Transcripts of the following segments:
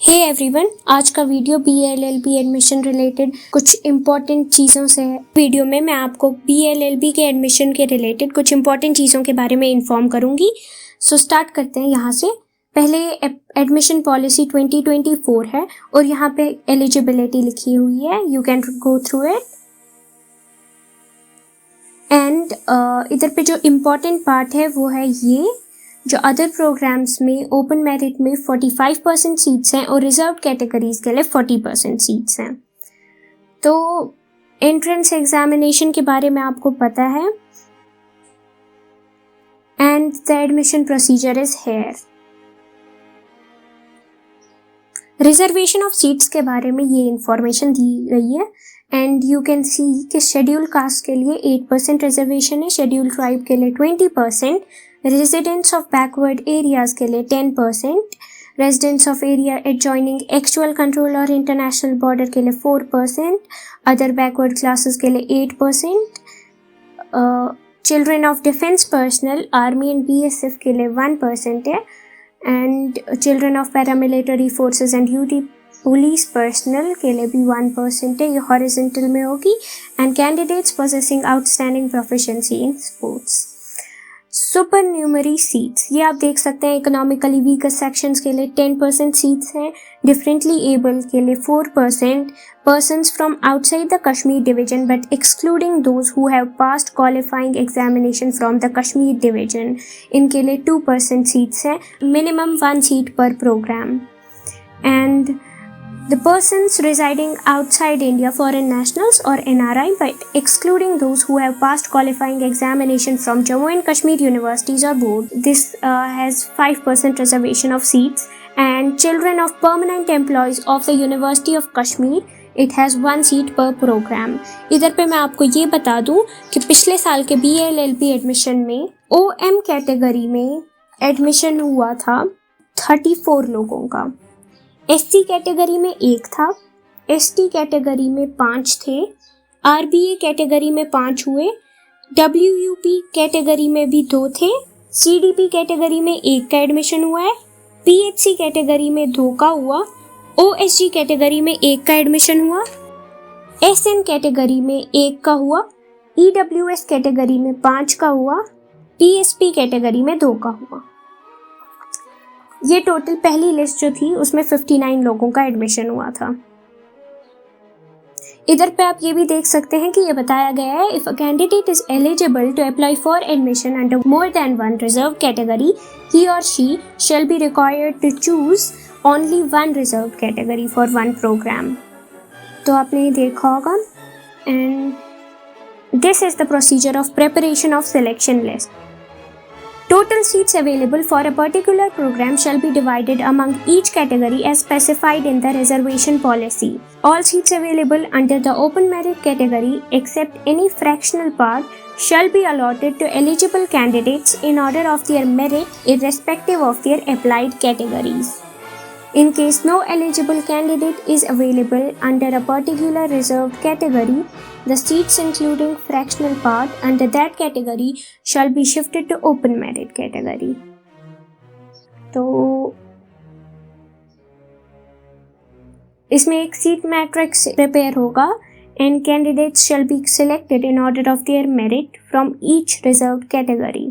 Hey everyone, आज का video BLLB admission related कुछ इम्पॉर्टेंट चीज़ों से है। वीडियो में मैं आपको BLLB के एडमिशन के रिलेटेड कुछ इम्पॉर्टेंट चीज़ों के बारे में इन्फॉर्म करूंगी। सो स्टार्ट करते हैं यहाँ से। पहले एडमिशन पॉलिसी 2024 है और यहाँ पे एलिजिबिलिटी लिखी हुई है, you can go through it. And इधर पे जो इम्पॉर्टेंट पार्ट है वो है ये, जो अदर प्रोग्राम्स में ओपन मेरिट में 45% सीट्स हैं और रिजर्व कैटेगरीज के लिए 40% सीट्स हैं। तो एंट्रेंस एग्जामिनेशन के बारे में आपको पता है and the admission procedure is here. Reservation of seats के बारे में ये इंफॉर्मेशन दी गई है एंड यू कैन सी कि शेड्यूल कास्ट के लिए 8% रिजर्वेशन है, शेड्यूल ट्राइब के लिए 20%, रेजिडेंट्स ऑफ बैकवर्ड एरियाज के लिए 10%, residents of area adjoining actual control और इंटरनेशनल बॉर्डर के लिए 4%, अदर बैकवर्ड क्लासेस के लिए 8%, children of defence personnel army and BSF के लिए 1% है and children of paramilitary forces and UT police personnel के लिए भी 1% है, ये हॉरिजॉन्टल में होगी। And candidates possessing outstanding proficiency in sports. Supernumerary seats, ये आप देख सकते हैं। इकोनॉमिकली वीकर सेक्शंस के लिए 10% सीट्स हैं, डिफरेंटली एबल के लिए 4%, persons from outside the Kashmir division but excluding those who have passed qualifying examination from the Kashmir division, इनके लिए 2% सीट्स हैं, मिनिमम 1 सीट पर program. And the persons residing outside India, foreign nationals or NRI, but excluding those who have passed qualifying examination from Jammu and Kashmir universities or board, this has 5% reservation of seats. And children of permanent employees of the University of Kashmir, it has 1 seat per program. इधर पे मैं आपको ये बता दूं कि पिछले साल के BLLB एडमिशन में OM कैटेगरी में एडमिशन हुआ था 34 लोगों का, SC कैटेगरी में 1 था, ST कैटेगरी में 5 थे, RBA कैटेगरी में 5 हुए, WUP कैटेगरी में भी 2 थे, CDP कैटेगरी में 1 का एडमिशन हुआ है, PHC कैटेगरी में 2 का हुआ, OSG कैटेगरी में 1 का एडमिशन हुआ, SN कैटेगरी में 1 का हुआ, EWS कैटेगरी में 5 का हुआ, PSP कैटेगरी में 2 का हुआ। ये टोटल पहली लिस्ट जो थी उसमें 59 लोगों का एडमिशन हुआ था। इधर पे आप ये भी देख सकते हैं कि ये बताया गया है, if a candidate is eligible to apply for admission under more than 1 reserve category, he or she shall be required to choose only 1 reserve category for 1 programme. तो आपने ये देखा होगा। And this is the procedure of preparation of selection list. Total seats available for a particular program shall be divided among each category as specified in the reservation policy. All seats available under the open merit category, except any fractional part, shall be allotted to eligible candidates in order of their merit, irrespective of their applied categories. In case no eligible candidate is available under a particular reserved category, the seats including fractional part under that category shall be shifted to open merit category. तो इसमें एक seat matrix prepare होगा and candidates shall be selected in order of their merit from each reserved category.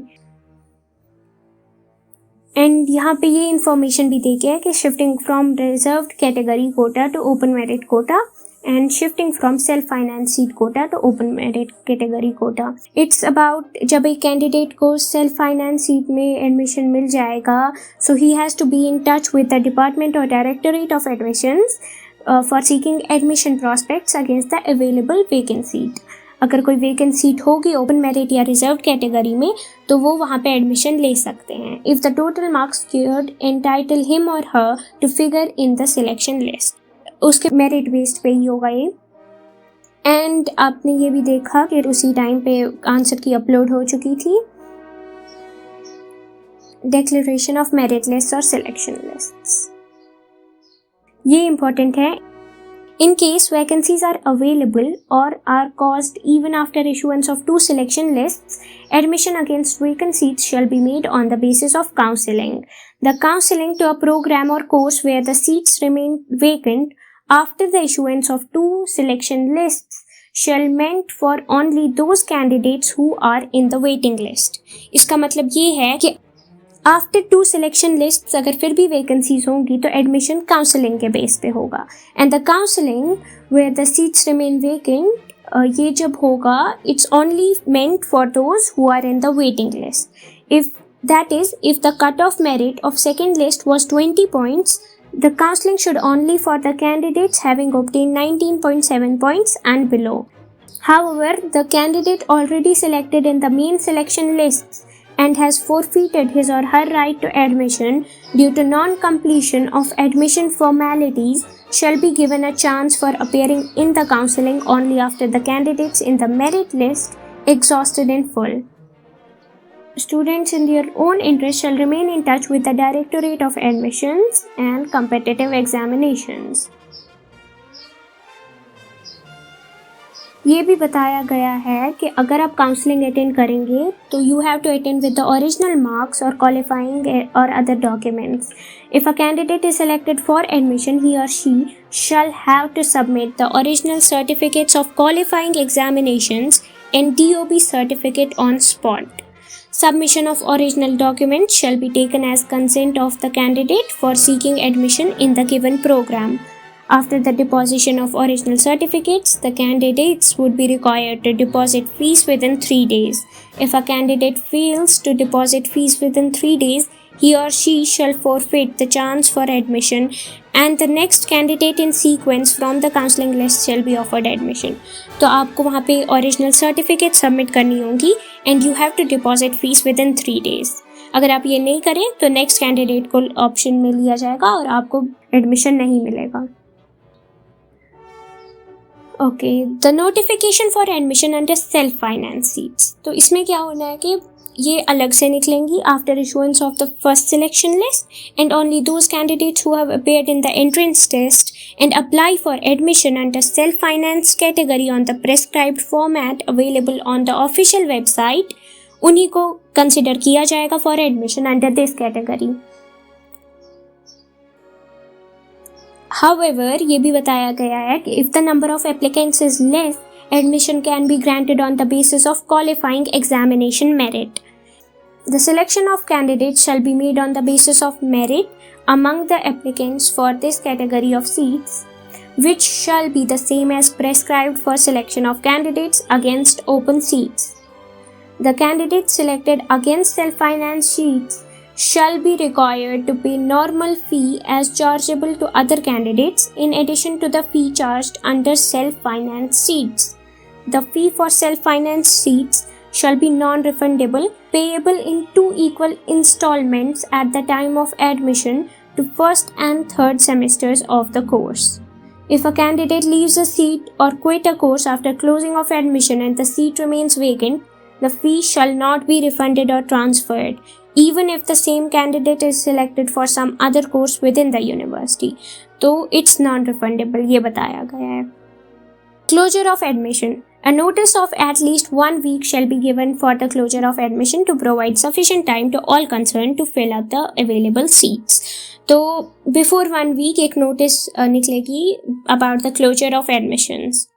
And यहाँ पे ये information भी दी गया है कि shifting from reserved category quota to open merit quota and shifting from self finance seat quota to open merit category quota. It's about जब एक कैंडिडेट को सेल्फ फाइनेंस सीट में एडमिशन मिल जाएगा, so he has to be in touch with the department और directorate of admissions for seeking admission prospects against the available vacant seat. अगर कोई vacant seat होगी ओपन मेरिट या reserve category में तो वो वहाँ पे एडमिशन ले सकते हैं। If the total marks scored entitle him or her to figure in the selection list, उसके मेरिट बेस्ड पे ही होगा ये। एंड आपने ये भी देखा कि उसी टाइम पे आंसर की अपलोड हो चुकी थी डिक्लेरेशन ऑफ मेरिट लिस्ट और सिलेक्शन लिस्ट्स। ये इम्पोर्टेंट है। In case vacancies are available or are caused even after issuance of 2 selection lists, admission against vacant seats shall be made on the basis of counseling. The counseling to a program or course where the seats remain vacant after the issuance of 2 selection lists shall meant for only those candidates who are in the waiting list. इसका मतलब ये है कि after 2 selection list अगर फिर भी vacancies होंगी तो एडमिशन काउंसलिंग के बेस पे होगा. And the counselling where the seats remain vacant, ये जब होगा it's only meant for those who are in the waiting list. If that is if the cut off merit of second list was 20 points, the counseling should only for the candidates having obtained 19.7 points and below. However, the candidate already selected in the main selection lists and has forfeited his or her right to admission due to non-completion of admission formalities shall be given a chance for appearing in the counseling only after the candidates in the merit list exhausted in full. Students in their own interest shall remain in touch with the Directorate of Admissions and Competitive Examinations. ये भी बताया गया है कि अगर आप counselling attend करेंगे तो you have to attend with the original marks और क्वालिफाइंग और other documents. If a candidate is selected for admission, he or she shall have to submit the original certificates of qualifying examinations and DOB certificate on spot. Submission of original documents shall be taken as consent of the candidate for seeking admission in the given program. After the deposition of original certificates, the candidates would be required to deposit fees within 3 days. If a candidate fails to deposit fees within 3 days, he or she shall forfeit the chance for admission and the next candidate in sequence from the counseling list shall be offered admission. तो आपको वहाँ पे original certificate submit करनी होगी and you have to deposit fees within 3 days. अगर आप ये नहीं करें तो next candidate को option में लिया जाएगा और आपको admission नहीं मिलेगा. Okay, the notification for admission under self finance seats. तो इसमें क्या होना है कि ये अलग से निकलेंगी after issuance of the first selection list and only those candidates who have appeared in the entrance test and apply for admission under self finance category on the prescribed format available on the official website, उन्हीं को consider किया जाएगा for admission under this category. However, ये भी बताया गया है कि if the number of applicants is less, admission can be granted on the basis of qualifying examination merit. The selection of candidates shall be made on the basis of merit among the applicants for this category of seats, which shall be the same as prescribed for selection of candidates against open seats. The candidates selected against self-finance seats shall be required to pay normal fee as chargeable to other candidates in addition to the fee charged under self-finance seats. The fee for self-finance seats shall be non-refundable, payable in 2 equal installments at the time of admission to first and third semesters of the course. If a candidate leaves a seat or quit a course after closing of admission and the seat remains vacant, the fee shall not be refunded or transferred, even if the same candidate is selected for some other course within the university. तो it's non-refundable, ये बताया गया है. Closure of admission. A notice of at least 1 week shall be given for the closure of admission to provide sufficient time to all concerned to fill up the available seats. तो before 1 week एक notice निकलेगी about the closure of admissions.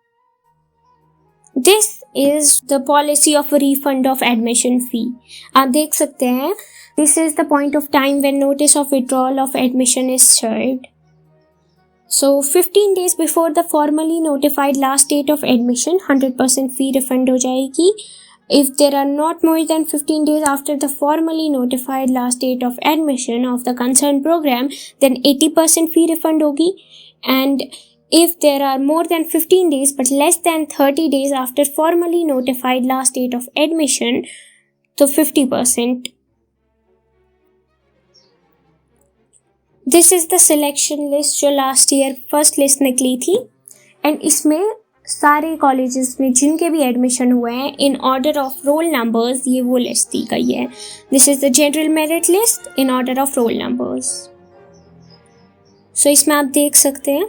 This is the policy of refund of admission fee. आप देख सकते हैं, this is the point of time when notice of withdrawal of admission is served. So 15 days before the formally notified last date of admission, 100% fee refund हो जाएगी. If there are not more than 15 days after the formally notified last date of admission of the concerned program, then 80% fee refund होगी. And if there are more than 15 days but less than 30 days after formally notified last date of admission, तो 50%. This is the selection list जो last year first list निकली थी and इसमें सारे colleges में जिनके भी एडमिशन हुए हैं in order of roll numbers ये वो लिस्ट दी गई है. This is the general merit list in order of roll numbers. So इसमें आप देख सकते हैं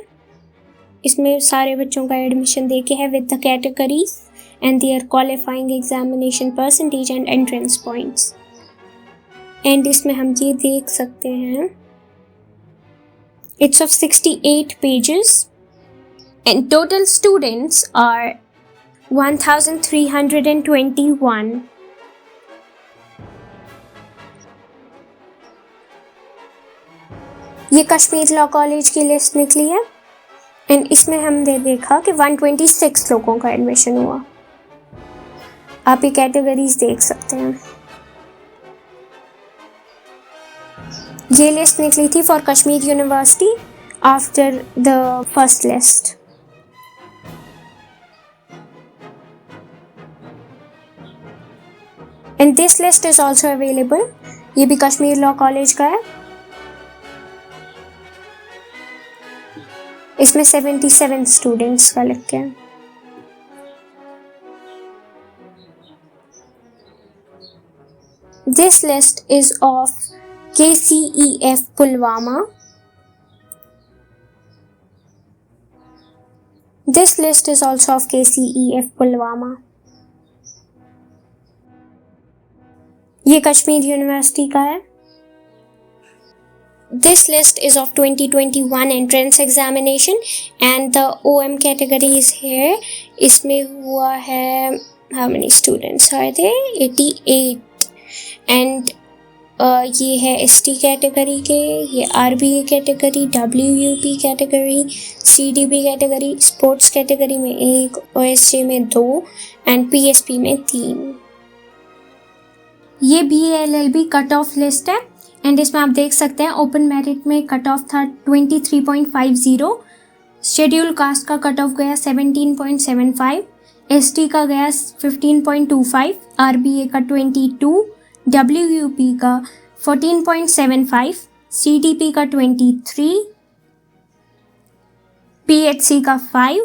इसमें सारे बच्चों का एडमिशन देके है with the categories and their qualifying examination percentage and entrance points. And इसमें हम ये देख सकते हैं, it's of 68 pages and total students are 1321. ये कश्मीर लॉ कॉलेज की लिस्ट निकली है एंड इसमें हमने देखा कि 126 लोगों का एडमिशन हुआ। आप ये कैटेगरीज देख सकते हैं। ये लिस्ट निकली थी for Kashmir university after the first list. And this list is also available. ये भी कश्मीर लॉ कॉलेज का है। इसमें 77 स्टूडेंट्स का लिख के है। This list is of KCEF Pulwama. This list is also of KCEF Pulwama. ये कश्मीर यूनिवर्सिटी का है। This list is of 2021 entrance examination and the OM category is here. इसमें हुआ है, how many students are there? 88. And ये है ST category के, ये RBA category, WUP category, CDB category, sports category में 1, OSJ में 2 एंड PSP में 3। ये BALLB कट ऑफ लिस्ट है एंड इसमें आप देख सकते हैं ओपन मेरिट में कट ऑफ था 23.50, शेड्यूल कास्ट का कट ऑफ गया 17.75, ST का गया 15.25, RBA का 22, WUP का 14.75, CDP का 23, PHC का 5,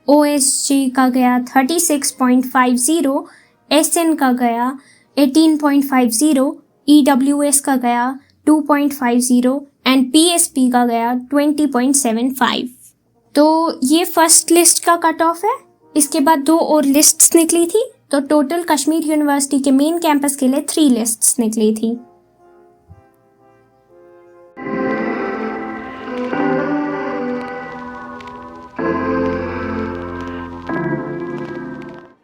OSG का गया 36.50, SN का गया 18.50, EWS का गया 2.50 एंड PSP का गया 20.75। तो ये फर्स्ट लिस्ट का कट ऑफ है। इसके बाद 2 और लिस्ट्स निकली थी, तो टोटल कश्मीर यूनिवर्सिटी के मेन कैंपस के लिए 3 लिस्ट्स निकली थी।